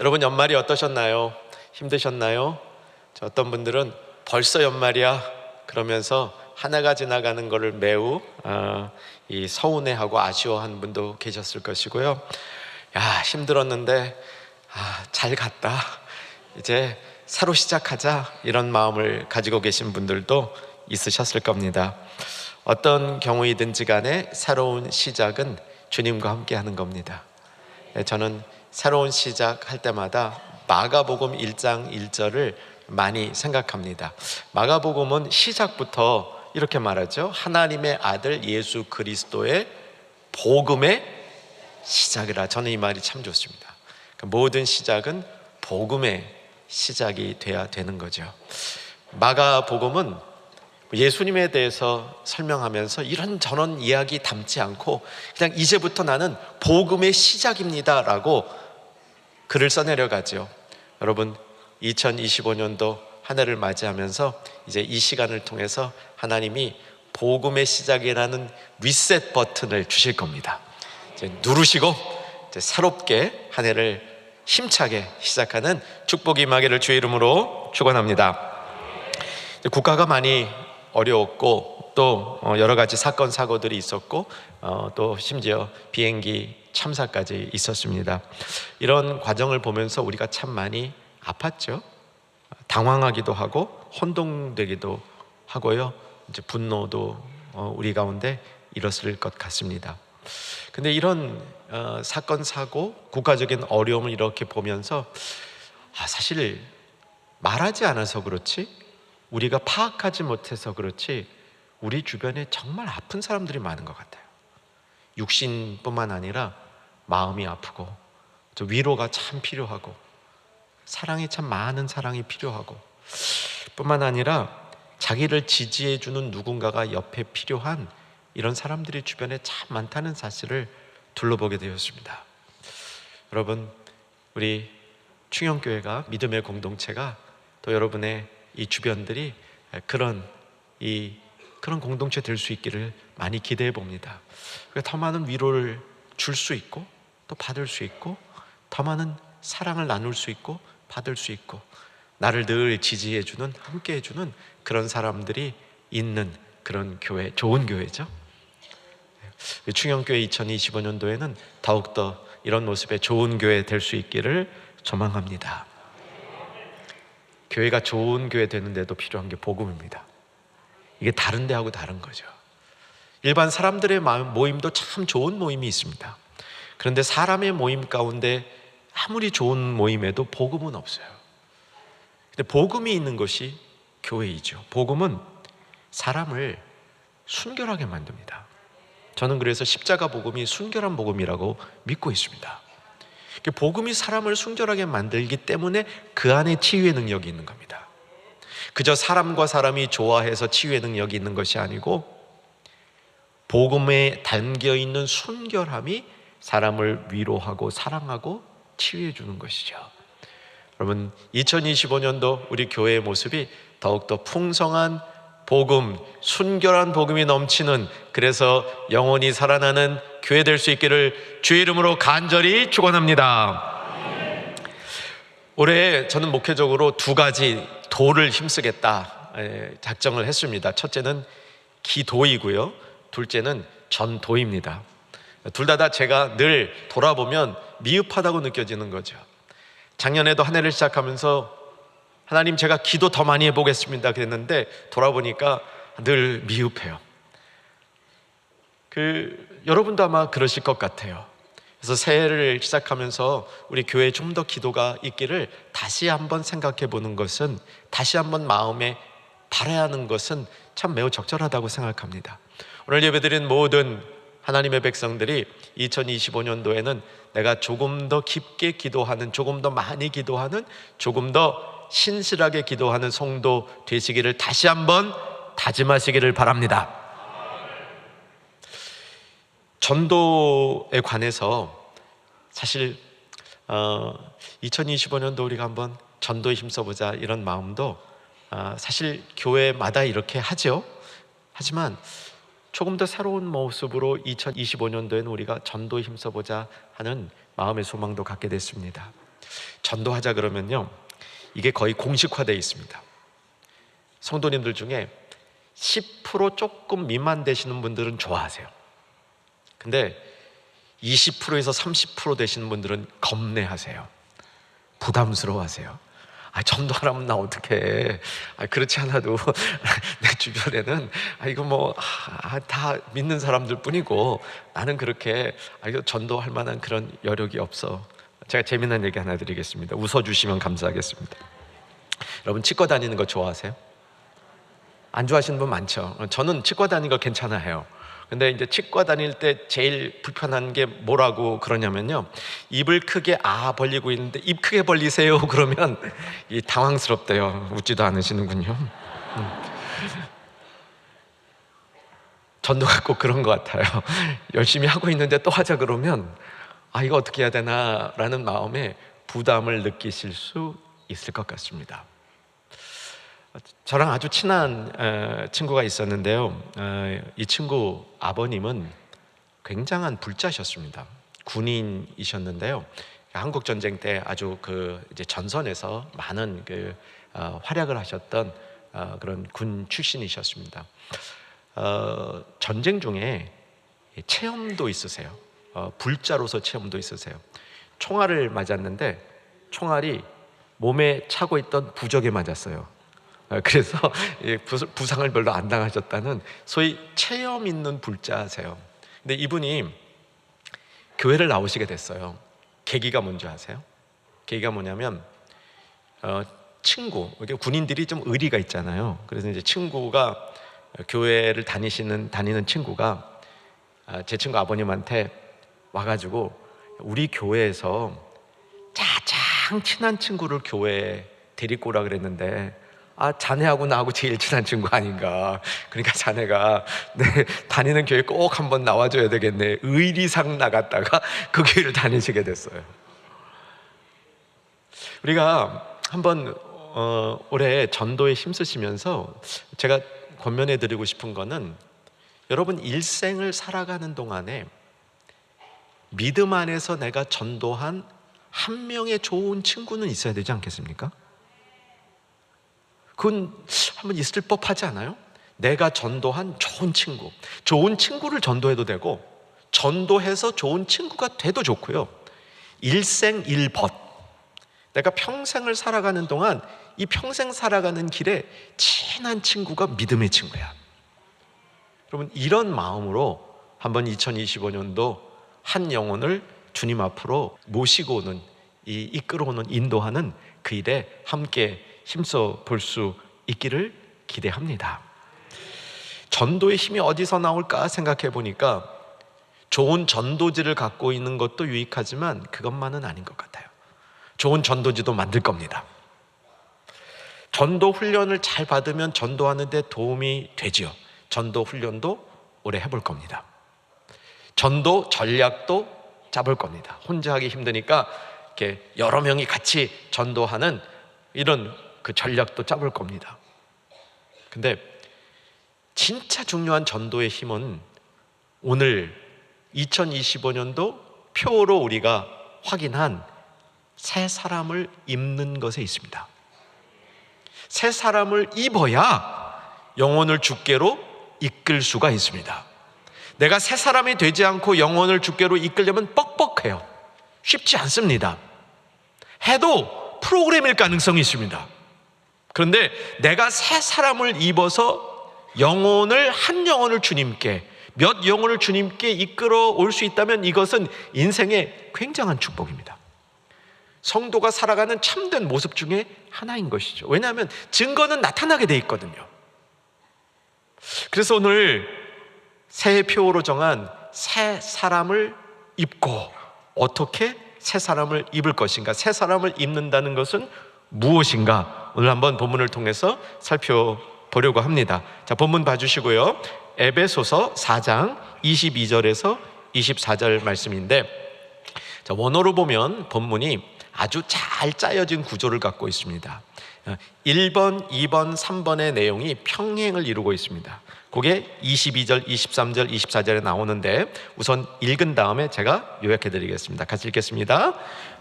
여러분, 연말이 어떠셨나요? 힘드셨나요? 어떤 분들은 벌써 연말이야 그러면서 한 해가 지나가는 것을 매우 서운해하고 아쉬워하는 분도 계셨을 것이고요. 야, 힘들었는데 잘 갔다, 이제 새로 시작하자, 이런 마음을 가지고 계신 분들도 있으셨을 겁니다. 어떤 경우이든지 간에 새로운 시작은 주님과 함께 하는 겁니다. 저는 새로운 시작할 때마다 마가복음 1장 1절을 많이 생각합니다. 마가복음은 시작부터 이렇게 말하죠. 하나님의 아들 예수 그리스도의 복음의 시작이라. 저는 이 말이 참 좋습니다. 모든 시작은 복음의 시작이 돼야 되는 거죠. 마가복음은 예수님에 대해서 설명하면서 이런저런 이야기 담지 않고 그냥 이제부터 나는 복음의 시작입니다 라고 글을 써내려가죠. 여러분, 2025년도 한 해를 맞이하면서 이제 이 시간을 통해서 하나님이 복음의 시작이라는 리셋 버튼을 주실 겁니다. 이제 누르시고 이제 새롭게 한 해를 힘차게 시작하는 축복이 임하기를 주의 이름으로 축원합니다. 국가가 많이 어려웠고 또 여러 가지 사건 사고들이 있었고 또 심지어 비행기 참사까지 있었습니다. 이런 과정을 보면서 우리가 참 많이 아팠죠. 당황하기도 하고 혼동되기도 하고요. 이제 분노도 우리 가운데 일었을 것 같습니다. 근데 이런 사건 사고, 국가적인 어려움을 이렇게 보면서 사실 말하지 않아서 그렇지, 우리가 파악하지 못해서 그렇지, 우리 주변에 정말 아픈 사람들이 많은 것 같아요. 육신뿐만 아니라 마음이 아프고 또 위로가 참 필요하고 사랑이 참 많은 사랑이 필요하고 뿐만 아니라 자기를 지지해주는 누군가가 옆에 필요한 이런 사람들이 주변에 참 많다는 사실을 둘러보게 되었습니다. 여러분, 우리 충영교회가, 믿음의 공동체가 또 여러분의 이 주변들이 그런 공동체 될 수 있기를 많이 기대해 봅니다. 더 많은 위로를 줄 수 있고 또 받을 수 있고 더 많은 사랑을 나눌 수 있고 받을 수 있고 나를 늘 지지해 주는, 함께 해주는 그런 사람들이 있는 그런 교회, 좋은 교회죠. 충영교회 2025년도에는 더욱더 이런 모습의 좋은 교회 될 수 있기를 소망합니다. 교회가 좋은 교회 되는데도 필요한 게 복음입니다. 이게 다른 데하고 다른 거죠. 일반 사람들의 모임도 참 좋은 모임이 있습니다. 그런데 사람의 모임 가운데 아무리 좋은 모임에도 복음은 없어요. 근데 복음이 있는 것이 교회이죠. 복음은 사람을 순결하게 만듭니다. 저는 그래서 십자가 복음이 순결한 복음이라고 믿고 있습니다. 복음이 사람을 순결하게 만들기 때문에 그 안에 치유의 능력이 있는 겁니다. 그저 사람과 사람이 좋아해서 치유의 능력이 있는 것이 아니고 복음에 담겨있는 순결함이 사람을 위로하고 사랑하고 치유해 주는 것이죠. 여러분, 2025년도 우리 교회의 모습이 더욱더 풍성한 복음, 순결한 복음이 넘치는, 그래서 영원히 살아나는 교회 될 수 있기를 주의 이름으로 간절히 축원합니다. 올해 저는 목회적으로 2가지 도를 힘쓰겠다 작정을 했습니다. 첫째는 기도이고요, 둘째는 전도입니다. 둘 다 제가 늘 돌아보면 미흡하다고 느껴지는 거죠. 작년에도 한 해를 시작하면서 하나님, 제가 기도 더 많이 해보겠습니다 그랬는데 돌아보니까 늘 미흡해요. 여러분도 아마 그러실 것 같아요. 그래서 새해를 시작하면서 우리 교회에 좀 더 기도가 있기를 다시 한번 생각해 보는 것은, 다시 한번 마음에 바라야 하는 것은 참 매우 적절하다고 생각합니다. 오늘 예배드린 모든 하나님의 백성들이 2025년도에는 내가 조금 더 깊게 기도하는, 조금 더 많이 기도하는, 조금 더 신실하게 기도하는 성도 되시기를 다시 한번 다짐하시기를 바랍니다. 전도에 관해서 사실 2025년도 우리가 한번 전도에 힘써보자, 이런 마음도 사실 교회마다 이렇게 하죠. 하지만 조금 더 새로운 모습으로 2025년도에는 우리가 전도에 힘써보자 하는 마음의 소망도 갖게 됐습니다. 전도하자 그러면요, 이게 거의 공식화되어 있습니다. 성도님들 중에 10% 조금 미만 되시는 분들은 좋아하세요. 근데 20%에서 30% 되시는 분들은 겁내하세요. 부담스러워하세요. 전도하라면 나 어떡해. 그렇지 않아도 내 주변에는 이거 뭐 다 믿는 사람들 뿐이고 나는 그렇게 이거 전도할 만한 그런 여력이 없어. 제가 재미난 얘기 하나 드리겠습니다. 웃어주시면 감사하겠습니다. 여러분, 치과 다니는 거 좋아하세요? 안 좋아하시는 분 많죠. 저는 치과 다니는 거 괜찮아해요. 근데 이제 치과 다닐 때 제일 불편한 게 뭐라고 그러냐면요, 입을 크게 벌리고 있는데 입 크게 벌리세요 그러면 당황스럽대요. 웃지도 않으시는군요. 전도가 꼭 그런 것 같아요. 열심히 하고 있는데 또 하자 그러면 이거 어떻게 해야 되나 라는 마음에 부담을 느끼실 수 있을 것 같습니다. 저랑 아주 친한 친구가 있었는데요, 이 친구 아버님은 굉장한 불자셨습니다. 군인이셨는데요, 한국 전쟁 때 아주 이제 전선에서 많은 활약을 하셨던 그런 군 출신이셨습니다. 전쟁 중에 체험도 있으세요. 불자로서 체험도 있으세요. 총알을 맞았는데 총알이 몸에 차고 있던 부적에 맞았어요. 그래서 부상을 별로 안 당하셨다는 소위 체험 있는 불자세요. 근데 이분이 교회를 나오시게 됐어요. 계기가 뭔지 아세요? 계기가 뭐냐면 친구, 군인들이 좀 의리가 있잖아요. 그래서 이제 친구가 교회를 다니는 친구가 제 친구 아버님한테 와가지고 우리 교회에서 가장 친한 친구를 교회에 데리고 오라 그랬는데 자네하고 나하고 제일 친한 친구 아닌가. 그러니까 자네가 다니는 교회 꼭 한번 나와줘야 되겠네. 의리상 나갔다가 그 교회를 다니시게 됐어요. 우리가 한번 올해 전도에 힘쓰시면서 제가 권면해 드리고 싶은 거는, 여러분 일생을 살아가는 동안에 믿음 안에서 내가 전도한 한 명의 좋은 친구는 있어야 되지 않겠습니까? 그건 한번 있을 법하지 않아요? 내가 전도한 좋은 친구를 전도해도 되고, 전도해서 좋은 친구가 돼도 좋고요. 일생일벗, 내가 평생을 살아가는 동안 이 평생 살아가는 길에 친한 친구가 믿음의 친구야. 여러분, 이런 마음으로 한번 2025년도 한 영혼을 주님 앞으로 모시고 오는, 이끌어오는, 인도하는 그 일에 함께 힘써 볼 수 있기를 기대합니다. 전도의 힘이 어디서 나올까 생각해 보니까 좋은 전도지를 갖고 있는 것도 유익하지만 그것만은 아닌 것 같아요. 좋은 전도지도 만들 겁니다. 전도 훈련을 잘 받으면 전도하는 데 도움이 되지요. 전도 훈련도 오래 해볼 겁니다. 전도 전략도 짜볼 겁니다. 혼자 하기 힘드니까 이렇게 여러 명이 같이 전도하는 이런 전략도 짜볼 겁니다. 근데 진짜 중요한 전도의 힘은 오늘 2025년도 표로 우리가 확인한 새 사람을 입는 것에 있습니다. 새 사람을 입어야 영혼을 주께로 이끌 수가 있습니다. 내가 새 사람이 되지 않고 영혼을 주께로 이끌려면 뻑뻑해요. 쉽지 않습니다. 해도 프로그램일 가능성이 있습니다. 그런데 내가 새 사람을 입어서 한 영혼을 주님께, 몇 영혼을 주님께 이끌어 올 수 있다면 이것은 인생의 굉장한 축복입니다. 성도가 살아가는 참된 모습 중에 하나인 것이죠. 왜냐하면 증거는 나타나게 돼 있거든요. 그래서 오늘 새해 표로 정한 새 사람을 입고, 어떻게 새 사람을 입을 것인가, 새 사람을 입는다는 것은 무엇인가, 오늘 한번 본문을 통해서 살펴보려고 합니다. 자, 본문 봐주시고요. 에베소서 4장 22절에서 24절 말씀인데, 자, 원어로 보면 본문이 아주 잘 짜여진 구조를 갖고 있습니다. 1번, 2번, 3번의 내용이 평행을 이루고 있습니다. 그게 22절, 23절, 24절에 나오는데 우선 읽은 다음에 제가 요약해 드리겠습니다. 같이 읽겠습니다.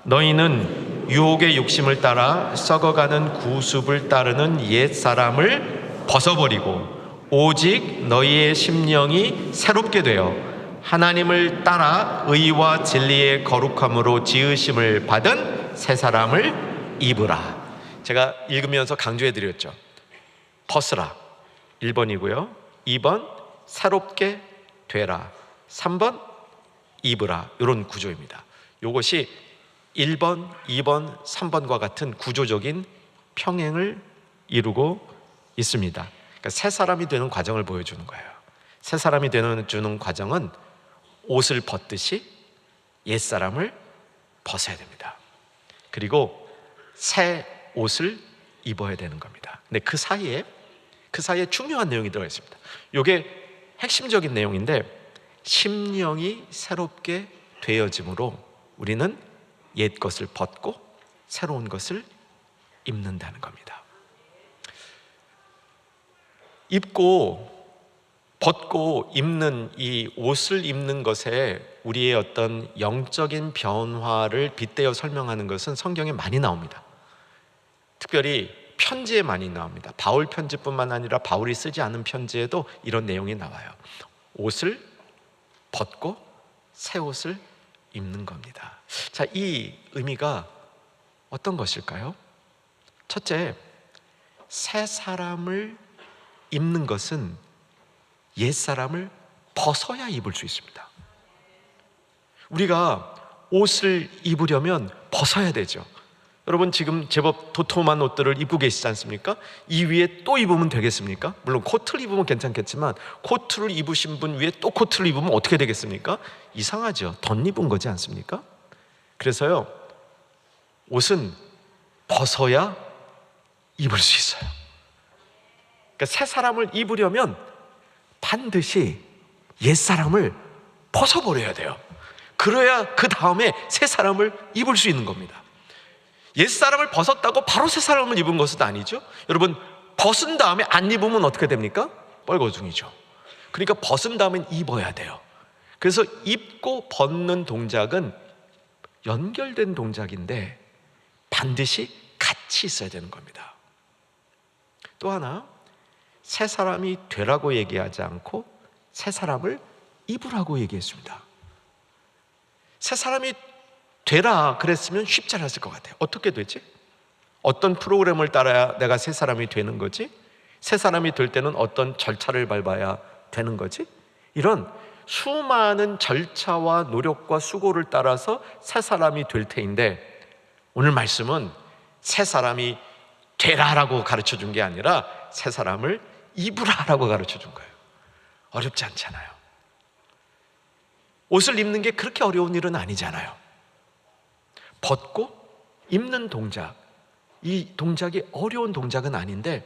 너희는 유혹의 욕심을 따라 썩어가는 구습을 따르는 옛사람을 벗어버리고 오직 너희의 심령이 새롭게 되어 하나님을 따라 의와 진리의 거룩함으로 지으심을 받은 새 사람을 입으라. 제가 읽으면서 강조해 드렸죠. 벗으라 1번이고요 2번 새롭게 되라, 3번 입으라, 이런 구조입니다. 이것이 1번, 2번, 3번과 같은 구조적인 평행을 이루고 있습니다. 그러니까 새 사람이 되는 과정을 보여주는 거예요. 새 사람이 되는 과정은 옷을 벗듯이 옛사람을 벗어야 됩니다. 그리고 새 옷을 입어야 되는 겁니다. 근데 그 사이에 중요한 내용이 들어 있습니다. 이게 핵심적인 내용인데, 심령이 새롭게 되어짐으로 우리는 옛 것을 벗고 새로운 것을 입는다는 겁니다. 입고 벗고 입는 이 옷을 입는 것에 우리의 어떤 영적인 변화를 빗대어 설명하는 것은 성경에 많이 나옵니다. 특별히 편지에 많이 나옵니다. 바울 편지뿐만 아니라 바울이 쓰지 않은 편지에도 이런 내용이 나와요. 옷을 벗고 새 옷을 입는 겁니다. 자, 이 의미가 어떤 것일까요? 첫째, 새 사람을 입는 것은 옛 사람을 벗어야 입을 수 있습니다. 우리가 옷을 입으려면 벗어야 되죠. 여러분 지금 제법 도톰한 옷들을 입고 계시지 않습니까? 이 위에 또 입으면 되겠습니까? 물론 코트를 입으면 괜찮겠지만 코트를 입으신 분 위에 또 코트를 입으면 어떻게 되겠습니까? 이상하죠. 덧입은 거지 않습니까? 그래서요, 옷은 벗어야 입을 수 있어요. 그러니까 새 사람을 입으려면 반드시 옛 사람을 벗어버려야 돼요. 그래야 그 다음에 새 사람을 입을 수 있는 겁니다. 옛 사람을 벗었다고 바로 새 사람을 입은 것은 아니죠. 여러분, 벗은 다음에 안 입으면 어떻게 됩니까? 뻘거둥이죠. 그러니까 벗은 다음엔 입어야 돼요. 그래서 입고 벗는 동작은 연결된 동작인데 반드시 같이 있어야 되는 겁니다. 또 하나, 새 사람이 되라고 얘기하지 않고 새 사람을 입으라고 얘기했습니다. 새 사람이 되라 그랬으면 쉽지 않았을 것 같아요. 어떻게 되지? 어떤 프로그램을 따라야 내가 새 사람이 되는 거지? 새 사람이 될 때는 어떤 절차를 밟아야 되는 거지? 이런 수많은 절차와 노력과 수고를 따라서 새 사람이 될 테인데, 오늘 말씀은 새 사람이 되라라고 가르쳐 준 게 아니라 새 사람을 입으라라고 가르쳐 준 거예요. 어렵지 않잖아요. 옷을 입는 게 그렇게 어려운 일은 아니잖아요. 벗고 입는 동작, 이 동작이 어려운 동작은 아닌데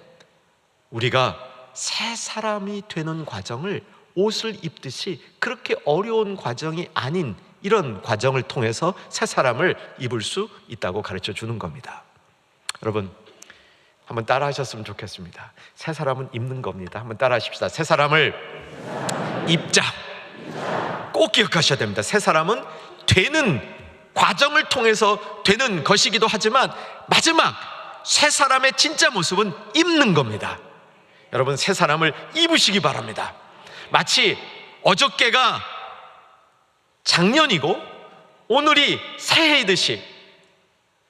우리가 새 사람이 되는 과정을 옷을 입듯이 그렇게 어려운 과정이 아닌 이런 과정을 통해서 새 사람을 입을 수 있다고 가르쳐 주는 겁니다. 여러분, 한번 따라 하셨으면 좋겠습니다. 새 사람은 입는 겁니다. 한번 따라 하십시다. 새 사람을 입자. 꼭 기억하셔야 됩니다. 새 사람은 되는 과정을 통해서 되는 것이기도 하지만 마지막 새 사람의 진짜 모습은 입는 겁니다. 여러분, 새 사람을 입으시기 바랍니다. 마치 어저께가 작년이고 오늘이 새해이듯이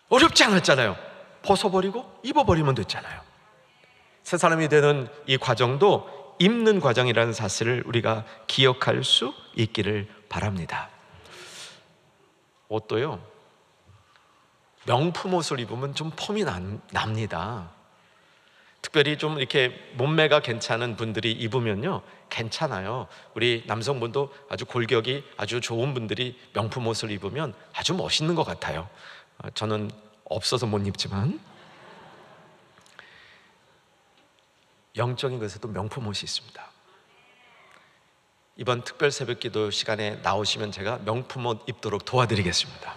어렵지 않았잖아요. 벗어버리고 입어버리면 됐잖아요. 새 사람이 되는 이 과정도 입는 과정이라는 사실을 우리가 기억할 수 있기를 바랍니다. 옷도요, 명품 옷을 입으면 좀 폼이 납니다. 특별히 좀 이렇게 몸매가 괜찮은 분들이 입으면요 괜찮아요. 우리 남성분도 아주 골격이 아주 좋은 분들이 명품 옷을 입으면 아주 멋있는 것 같아요. 저는 없어서 못 입지만 영적인 것에도 명품 옷이 있습니다. 이번 특별 새벽기도 시간에 나오시면 제가 명품 옷 입도록 도와드리겠습니다.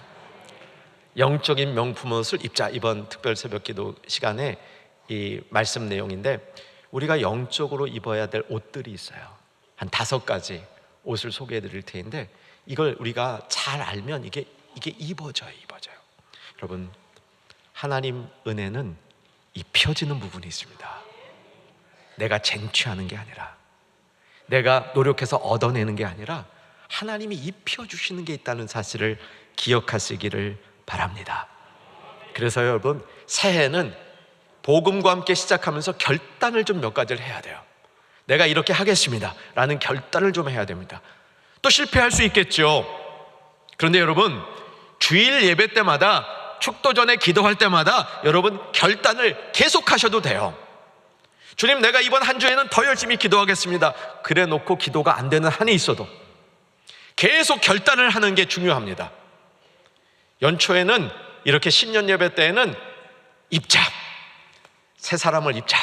영적인 명품 옷을 입자. 이번 특별 새벽기도 시간에 이 말씀 내용인데, 우리가 영적으로 입어야 될 옷들이 있어요. 한 5가지 옷을 소개해 드릴 텐데, 이걸 우리가 잘 알면 이게 입어져요. 여러분, 하나님 은혜는 입혀지는 부분이 있습니다. 내가 쟁취하는 게 아니라, 내가 노력해서 얻어내는 게 아니라 하나님이 입혀주시는 게 있다는 사실을 기억하시기를 바랍니다. 그래서 여러분, 새해는 복음과 함께 시작하면서 결단을 좀 몇 가지를 해야 돼요. 내가 이렇게 하겠습니다 라는 결단을 좀 해야 됩니다. 또 실패할 수 있겠죠. 그런데 여러분, 주일 예배 때마다, 축도 전에 기도할 때마다 여러분 결단을 계속하셔도 돼요. 주님, 내가 이번 한 주에는 더 열심히 기도하겠습니다. 그래 놓고 기도가 안 되는 한이 있어도 계속 결단을 하는 게 중요합니다. 연초에는 이렇게 신년 예배 때에는 입자, 새 사람을 입자,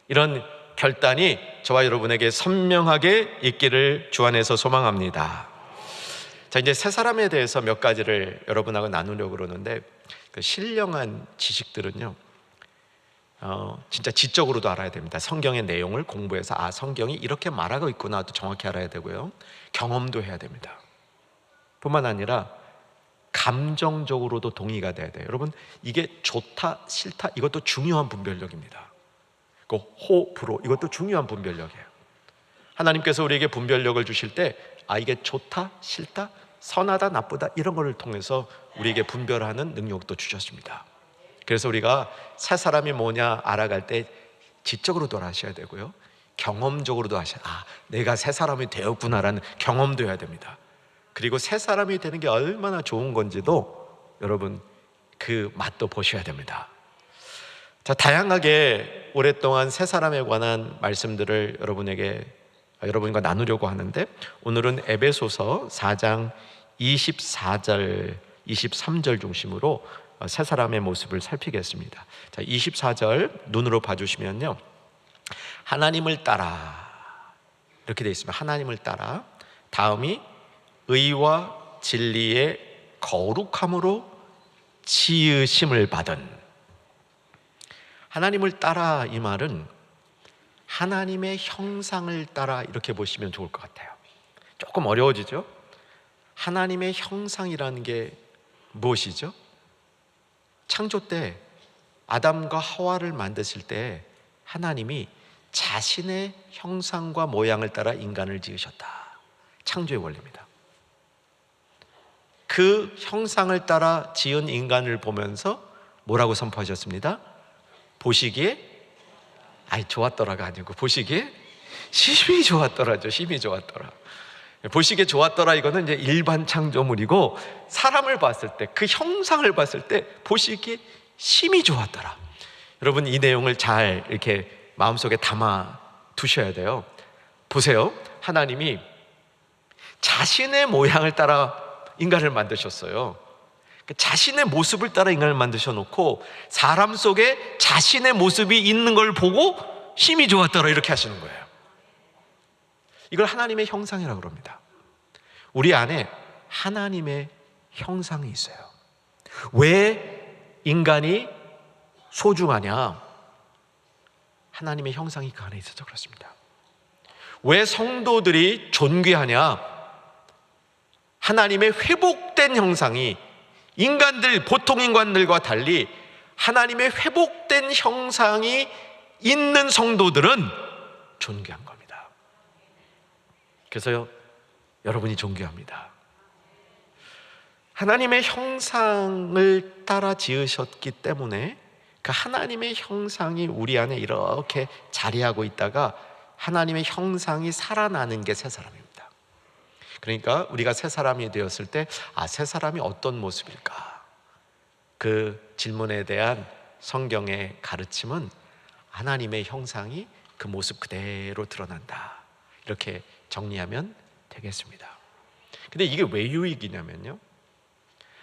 이런 결단이 저와 여러분에게 선명하게 있기를 주 안에서 소망합니다. 자, 이제 새 사람에 대해서 몇 가지를 여러분하고 나누려고 그러는데, 그 신령한 지식들은요, 진짜 지적으로도 알아야 됩니다. 성경의 내용을 공부해서 성경이 이렇게 말하고 있구나도 정확히 알아야 되고요, 경험도 해야 됩니다. 뿐만 아니라 감정적으로도 동의가 돼야 돼요. 여러분, 이게 좋다 싫다 이것도 중요한 분별력입니다. 그 호, 불호 이것도 중요한 분별력이에요. 하나님께서 우리에게 분별력을 주실 때 이게 좋다 싫다, 선하다 나쁘다 이런 걸 통해서 우리에게 분별하는 능력도 주셨습니다. 그래서 우리가 새 사람이 뭐냐 알아갈 때 지적으로도 알아셔야 되고요, 경험적으로도 하셔야, 내가 새 사람이 되었구나라는 경험도 해야 됩니다. 그리고 새 사람이 되는 게 얼마나 좋은 건지도 여러분 그 맛도 보셔야 됩니다. 자, 다양하게 오랫동안 새 사람에 관한 말씀들을 여러분과 나누려고 하는데, 오늘은 에베소서 4장 24절 23절 중심으로 새 사람의 모습을 살피겠습니다. 자, 24절 눈으로 봐주시면요, 하나님을 따라 이렇게 되어 있습니다. 하나님을 따라, 다음이 의와 진리의 거룩함으로 지으심을 받은. 하나님을 따라, 이 말은 하나님의 형상을 따라 이렇게 보시면 좋을 것 같아요. 조금 어려워지죠? 하나님의 형상이라는 게 무엇이죠? 창조 때 아담과 하와를 만드실 때 하나님이 자신의 형상과 모양을 따라 인간을 지으셨다. 창조의 원리입니다. 그 형상을 따라 지은 인간을 보면서 뭐라고 선포하셨습니다? 보시기에 좋았더라가 아니고 보시기에 심히 좋았더라죠. 심히 좋았더라. 보시기에 좋았더라, 이거는 이제 일반 창조물이고, 사람을 봤을 때, 그 형상을 봤을 때 보시기에 심히 좋았더라. 여러분, 이 내용을 잘 이렇게 마음속에 담아 두셔야 돼요. 보세요, 하나님이 자신의 모양을 따라 인간을 만드셨어요. 자신의 모습을 따라 인간을 만드셔 놓고 사람 속에 자신의 모습이 있는 걸 보고 심히 좋았더라 이렇게 하시는 거예요. 이걸 하나님의 형상이라고 그럽니다. 우리 안에 하나님의 형상이 있어요. 왜 인간이 소중하냐? 하나님의 형상이 그 안에 있어서 그렇습니다. 왜 성도들이 존귀하냐? 하나님의 회복된 형상이, 보통 인간들과 달리 하나님의 회복된 형상이 있는 성도들은 존귀한 겁니다. 그래서요, 여러분이 존귀합니다. 하나님의 형상을 따라 지으셨기 때문에 그 하나님의 형상이 우리 안에 이렇게 자리하고 있다가 하나님의 형상이 살아나는 게 새 사람입니다. 그러니까 우리가 새 사람이 되었을 때 새 사람이 어떤 모습일까? 그 질문에 대한 성경의 가르침은 하나님의 형상이 그 모습 그대로 드러난다, 이렇게 정리하면 되겠습니다. 근데 이게 왜 유익이냐면요,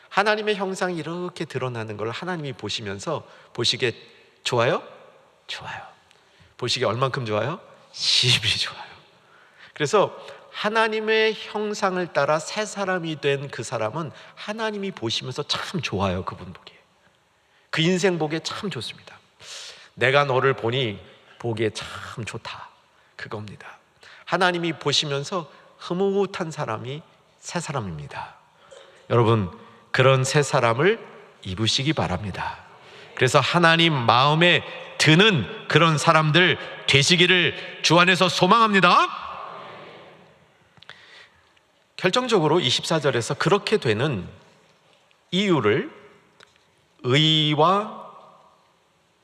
하나님의 형상이 이렇게 드러나는 걸 하나님이 보시면서 보시기에 좋아요? 좋아요. 보시기에 얼만큼 좋아요? 심히 좋아요. 그래서 하나님의 형상을 따라 새 사람이 된 그 사람은 하나님이 보시면서 참 좋아요. 그분 보기에, 그 인생 보기에 참 좋습니다. 내가 너를 보니 보기에 참 좋다, 그겁니다. 하나님이 보시면서 흐뭇한 사람이 새 사람입니다. 여러분, 그런 새 사람을 입으시기 바랍니다. 그래서 하나님 마음에 드는 그런 사람들 되시기를 주 안에서 소망합니다. 결정적으로 24절에서 그렇게 되는 이유를 의와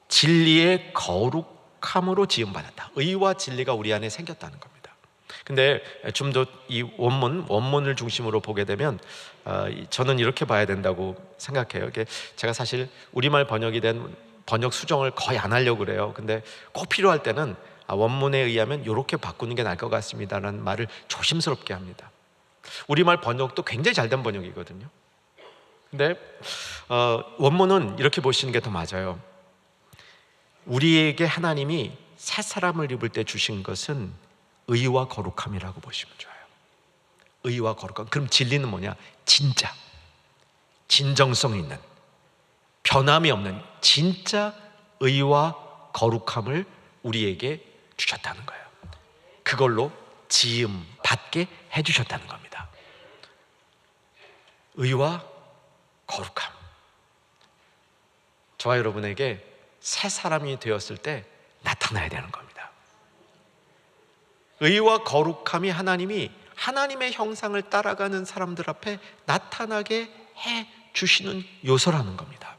진리의 거룩함으로 지음받았다. 의와 진리가 우리 안에 생겼다는 겁니다. 근데 좀 더 이 원문을 중심으로 보게 되면 저는 이렇게 봐야 된다고 생각해요. 이게 제가 사실 우리말 번역이 된 번역 수정을 거의 안 하려고 그래요. 근데 꼭 필요할 때는 원문에 의하면 이렇게 바꾸는 게 나을 것 같습니다라는 말을 조심스럽게 합니다. 우리말 번역도 굉장히 잘된 번역이거든요. 근데 원문은 이렇게 보시는 게 더 맞아요. 우리에게 하나님이 새 사람을 입을 때 주신 것은 의와 거룩함이라고 보시면 좋아요. 의와 거룩함. 그럼 진리는 뭐냐? 진짜, 진정성 있는, 변함이 없는 진짜 의와 거룩함을 우리에게 주셨다는 거예요. 그걸로 지음 받게 해주셨다는 겁니다. 의와 거룩함. 저와 여러분에게 새 사람이 되었을 때 나타나야 되는 겁니다. 의와 거룩함이 하나님이 하나님의 형상을 따라가는 사람들 앞에 나타나게 해 주시는 요소라는 겁니다.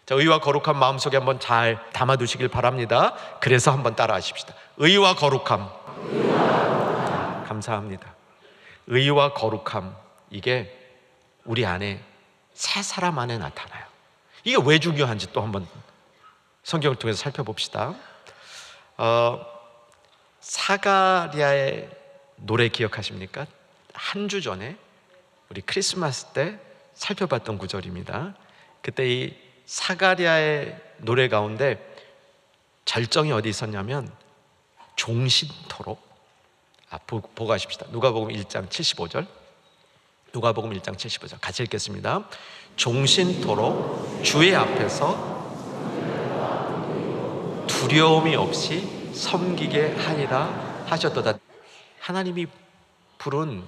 자, 의와 거룩함 마음속에 한번 잘 담아두시길 바랍니다. 그래서 한번 따라 하십시다. 의와 거룩함. 감사합니다. 의와 거룩함, 이게 우리 안에 새 사람 안에 나타나요. 이게 왜 중요한지 또 한번 성경을 통해서 살펴봅시다. 사가랴의 노래 기억하십니까? 한 주 전에 우리 크리스마스 때 살펴봤던 구절입니다. 그때 이 사가랴의 노래 가운데 절정이 어디 있었냐면 종신토록, 보고 가십시다. 누가복음 1장 75절. 누가복음 1장 75절 같이 읽겠습니다. 종신토록 주의 앞에서 두려움이 없이 섬기게 하리라 하셨도다. 하나님이 부른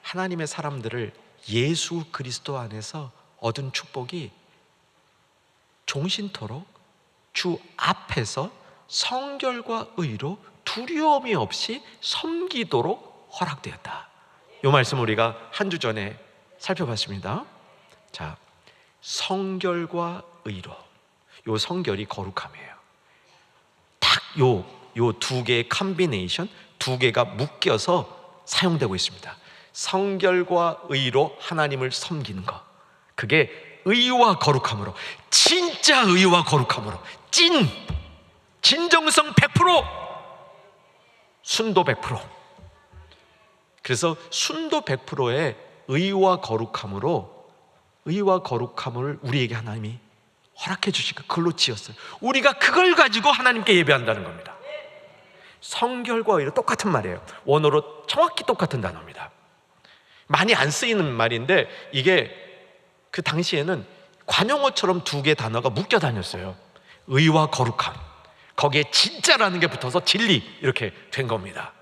하나님의 사람들을 예수 그리스도 안에서 얻은 축복이 종신토록 주 앞에서 성결과 의로 두려움이 없이 섬기도록 허락되었다. 이 말씀 우리가 한 주 전에 살펴봤습니다. 자, 성결과 의로, 요 성결이 거룩함이에요. 딱 요 두 개의 컴비네이션, 두 개가 묶여서 사용되고 있습니다. 성결과 의로 하나님을 섬기는 것, 그게 의와 거룩함으로, 진짜 의와 거룩함으로, 진정성 100%, 순도 100%. 그래서 순도 100%의 의와 거룩함으로, 의와 거룩함을 우리에게 하나님이 허락해 주시니까 그걸로 지었어요. 우리가 그걸 가지고 하나님께 예배한다는 겁니다. 성결과 의로 똑같은 말이에요. 원어로 정확히 똑같은 단어입니다. 많이 안 쓰이는 말인데 이게 그 당시에는 관용어처럼 두 개의 단어가 묶여 다녔어요. 의와 거룩함, 거기에 진짜라는 게 붙어서 진리, 이렇게 된 겁니다.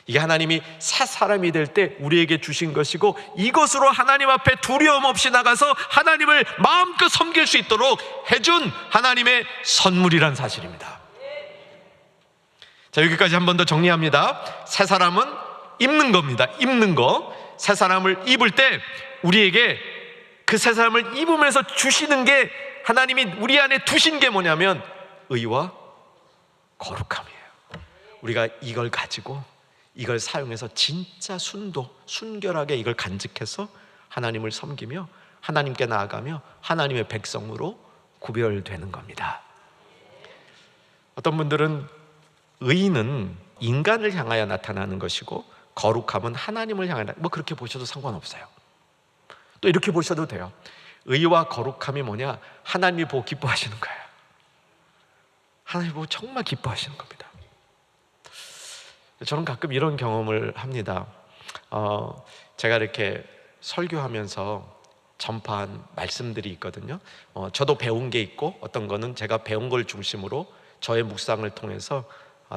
이게 하나님이 새 사람이 될 때 우리에게 주신 것이고, 이것으로 하나님 앞에 두려움 없이 나가서 하나님을 마음껏 섬길 수 있도록 해준 하나님의 선물이란 사실입니다. 자, 여기까지 한 번 더 정리합니다. 새 사람은 입는 겁니다. 입는 거. 새 사람을 입을 때 우리에게 그 새 사람을 입으면서 주시는 게, 하나님이 우리 안에 두신 게 뭐냐면 의와 거룩함이에요. 우리가 이걸 가지고, 이걸 사용해서 진짜 순결하게 이걸 간직해서 하나님을 섬기며 하나님께 나아가며 하나님의 백성으로 구별되는 겁니다. 어떤 분들은 의는 인간을 향하여 나타나는 것이고 거룩함은 하나님을 향하여, 뭐 그렇게 보셔도 상관없어요. 또 이렇게 보셔도 돼요. 의와 거룩함이 뭐냐? 하나님이 보고 기뻐하시는 거예요. 하나님이 보고 정말 기뻐하시는 겁니다. 저는 가끔 이런 경험을 합니다. 제가 이렇게 설교하면서 전파한 말씀들이 있거든요. 저도 배운 게 있고 어떤 거는 제가 배운 걸 중심으로 저의 묵상을 통해서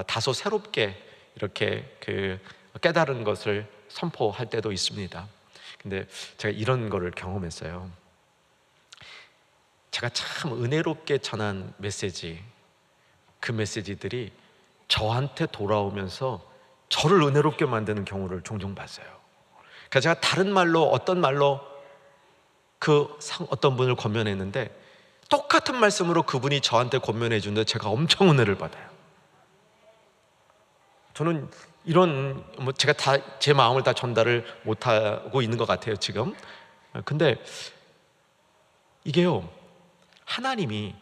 다소 새롭게 이렇게 깨달은 것을 선포할 때도 있습니다. 근데 제가 이런 거를 경험했어요. 제가 참 은혜롭게 전한 메시지, 그 메시지들이 저한테 돌아오면서 저를 은혜롭게 만드는 경우를 종종 봤어요. 그러니까 제가 다른 말로, 어떤 말로 어떤 분을 권면했는데 똑같은 말씀으로 그분이 저한테 권면해 주는데 제가 엄청 은혜를 받아요. 저는 이런 제가 다 제 마음을 다 전달을 못하고 있는 것 같아요 지금. 근데 이게요, 하나님이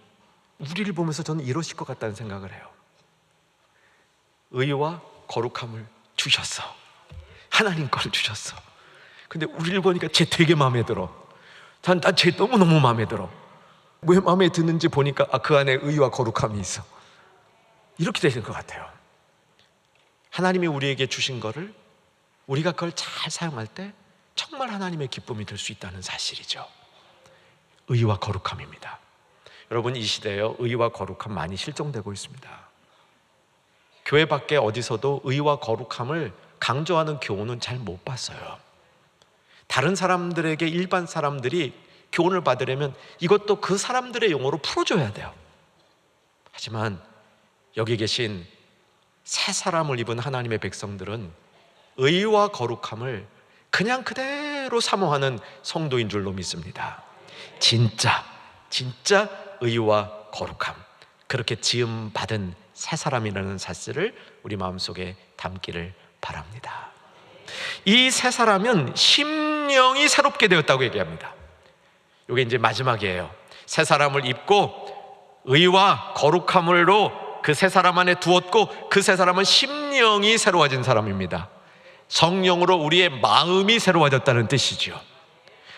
우리를 보면서 저는 이러실 것 같다는 생각을 해요. 의와 거룩함을 주셨어. 하나님 걸 주셨어. 근데 우리를 보니까 쟤 되게 마음에 들어. 난 쟤 너무너무 마음에 들어. 왜 마음에 드는지 보니까 그 안에 의와 거룩함이 있어. 이렇게 되는 것 같아요. 하나님이 우리에게 주신 거를 우리가 그걸 잘 사용할 때 정말 하나님의 기쁨이 될 수 있다는 사실이죠. 의와 거룩함입니다. 여러분, 이 시대에요, 의와 거룩함 많이 실종되고 있습니다. 교회 밖에 어디서도 의와 거룩함을 강조하는 교훈은 잘 못 봤어요. 다른 사람들에게, 일반 사람들이 교훈을 받으려면 이것도 그 사람들의 용어로 풀어줘야 돼요. 하지만 여기 계신 새 사람을 입은 하나님의 백성들은 의와 거룩함을 그냥 그대로 사모하는 성도인 줄로 믿습니다. 진짜 의와 거룩함, 그렇게 지음받은 새 사람이라는 사실을 우리 마음속에 담기를 바랍니다. 이 새 사람은 심령이 새롭게 되었다고 얘기합니다. 이게 이제 마지막이에요. 새 사람을 입고 의와 거룩함으로 그 새 사람 안에 두었고, 그 새 사람은 심령이 새로워진 사람입니다. 성령으로 우리의 마음이 새로워졌다는 뜻이죠.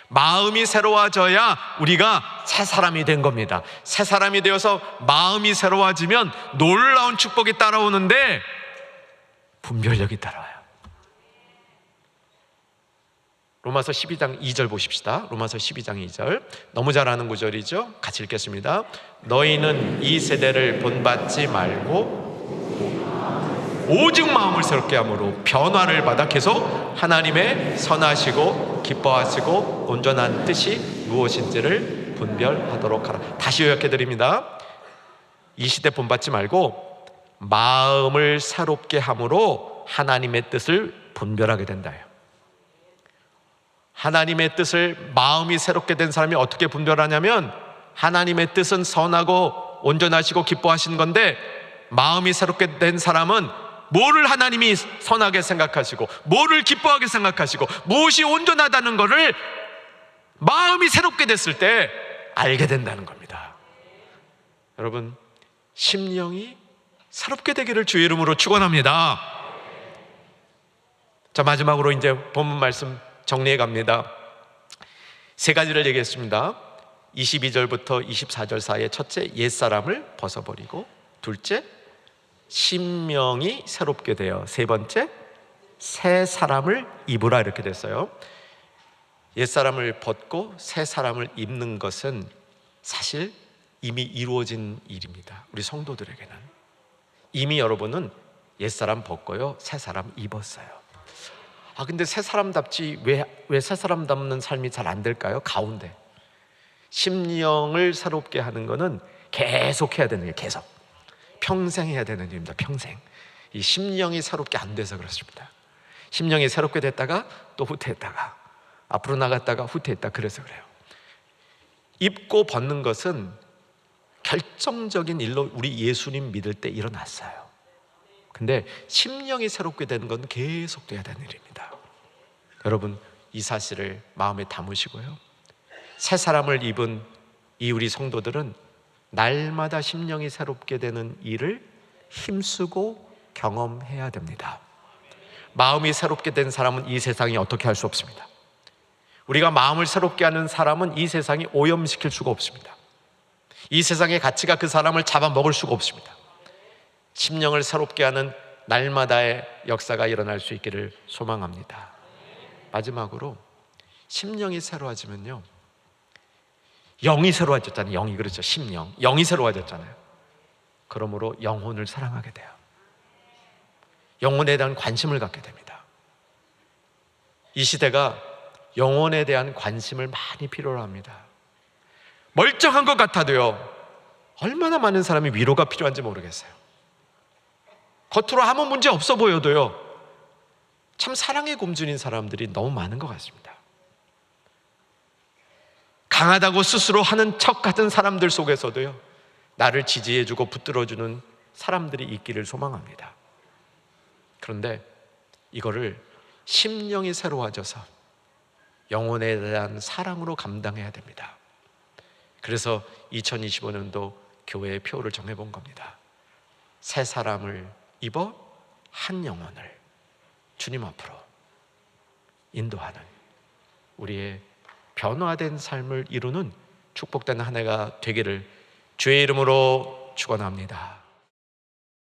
마음이 새로워져야 우리가 새 사람이 된 겁니다. 새 사람이 되어서 마음이 새로워지면 놀라운 축복이 따라오는데 분별력이 따라와요. 로마서 12장 2절 보십시다. 로마서 12장 2절, 너무 잘 아는 구절이죠. 같이 읽겠습니다. 너희는 이 세대를 본받지 말고 오직 마음을 새롭게 함으로 변화를 받아 계속 하나님의 선하시고 기뻐하시고 온전한 뜻이 무엇인지를 분별하도록 하라. 다시 요약해 드립니다. 이 시대 본받지 말고 마음을 새롭게 함으로 하나님의 뜻을 분별하게 된다요. 하나님의 뜻을 마음이 새롭게 된 사람이 어떻게 분별하냐면, 하나님의 뜻은 선하고 온전하시고 기뻐하신 건데, 마음이 새롭게 된 사람은 뭐를 하나님이 선하게 생각하시고 뭐를 기뻐하게 생각하시고 무엇이 온전하다는 것을 마음이 새롭게 됐을 때 알게 된다는 겁니다. 여러분, 심령이 새롭게 되기를 주의 이름으로 축원합니다. 자, 마지막으로 이제 본문 말씀 정리해 갑니다. 세 가지를 얘기했습니다. 22절부터 24절 사이에 첫째, 옛사람을 벗어버리고, 둘째, 심령이 새롭게 되어, 세 번째, 새 사람을 입으라, 이렇게 됐어요. 옛사람을 벗고 새 사람을 입는 것은 사실 이미 이루어진 일입니다. 우리 성도들에게는 이미 여러분은 옛사람 벗고요, 새 사람 입었어요. 근데 새 사람답지 왜 새 사람답는 삶이 잘 안 될까요? 가운데 심령을 새롭게 하는 거는 계속 해야 되는 게, 계속 평생 해야 되는 일입니다. 평생. 이 심령이 새롭게 안 돼서 그렇습니다. 심령이 새롭게 됐다가 또 후퇴했다가 앞으로 나갔다가 후퇴했다, 그래서 그래요. 입고 벗는 것은 결정적인 일로 우리 예수님 믿을 때 일어났어요. 근데 심령이 새롭게 되는 건 계속 돼야 되는 일입니다. 여러분, 이 사실을 마음에 담으시고요, 새 사람을 입은 이 우리 성도들은 날마다 심령이 새롭게 되는 일을 힘쓰고 경험해야 됩니다. 마음이 새롭게 된 사람은 이 세상이 어떻게 할 수 없습니다. 우리가 마음을 새롭게 하는 사람은 이 세상이 오염시킬 수가 없습니다. 이 세상의 가치가 그 사람을 잡아먹을 수가 없습니다. 심령을 새롭게 하는 날마다의 역사가 일어날 수 있기를 소망합니다. 마지막으로, 심령이 새로워지면요, 영이 새로워졌잖아요. 영이, 그렇죠. 심령, 영이 새로워졌잖아요. 그러므로 영혼을 사랑하게 돼요. 영혼에 대한 관심을 갖게 됩니다. 이 시대가 영혼에 대한 관심을 많이 필요로 합니다. 멀쩡한 것 같아도요, 얼마나 많은 사람이 위로가 필요한지 모르겠어요. 겉으로 아무 문제 없어 보여도요, 참 사랑에 굶주린 사람들이 너무 많은 것 같습니다. 강하다고 스스로 하는 척 같은 사람들 속에서도요, 나를 지지해주고 붙들어주는 사람들이 있기를 소망합니다. 그런데 이거를 심령이 새로워져서 영혼에 대한 사랑으로 감당해야 됩니다. 그래서 2025년도 교회의 표를 정해본 겁니다. 새 사람을 입어 한 영혼을 주님 앞으로 인도하는 우리의 변화된 삶을 이루는 축복된 한 해가 되기를 주의 이름으로 축원합니다.